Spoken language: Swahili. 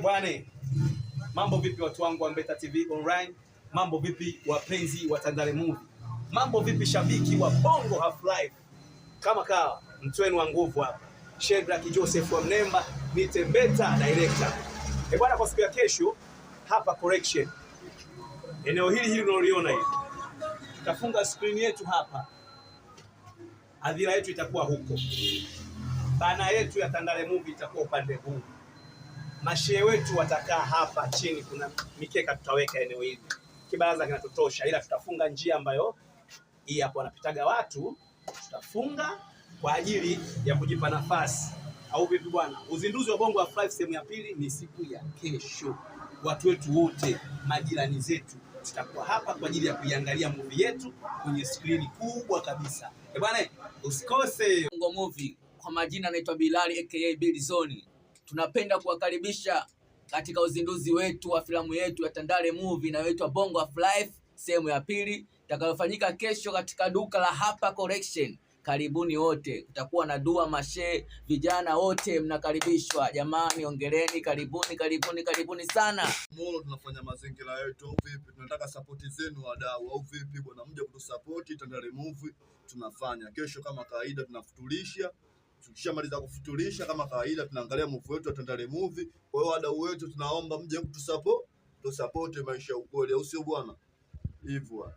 Bwana, mambo vipi watu wangu wa Mbeta TV Online? Mambo vipi wapenzi wa Tandale Movie? Mambo vipi shabiki wa Bongo Half Life? Kama kawa mtwenu wa nguvu hapa. Shedrack Joseph wa Mnemba ni Mbeta director. Bwana, kwa siku ya kesho hapa correction. Eneo hili unaloliona hili. Tutafunga screen yetu hapa. Hadhira yetu itakuwa huko. Bana yetu ya Tandale Movie itakuwa upande huu. Mashehe wetu watakaa hapa chini, kuna mikeka tutaweka eneo hili. Kibaraza kinatutosha, ila tutafunga njia ambayo hii hapo wanapitaga watu, tutafunga kwa ajili ya kujipa nafasi. Au vipi bwana? Uzinduzi wa Bongo Half Life sehemu ya pili ni siku ya kesho. Watu wetu wote, majirani zetu, tutakuwa hapa kwa ajili ya kuiangalia movie yetu kwenye screen kubwa kabisa. Bwana, usikose Bongo Movie. Kwa majina naitwa Bilali aka Billy Zone. Tunapenda kuwakaribisha katika uzinduzi wetu wa filamu yetu ya Tandale Movie inayoitwa Bongo Half Life sehemu ya pili itakayofanyika kesho katika duka la hapa Correction. Karibuni wote, kutakuwa na dua, mashe, vijana wote mnakaribishwa. Jamani, ongeleni, karibuni sana. Molo tunafanya mazingira yetu au vipi? Tunataka support zenu wadau au vipi bwana, mje kutusupport Tandale Movie. Tunafanya kesho kama kawaida, tunafutulisha. Tukishamaliza kufutulisha kama kawaida tunaangalia movie wetu wa Tandale Movie. Kwa hiyo wadau wetu tunaomba mje kutusupport, tusupport maisha ya ukweli, au sio bwana? Hivyo.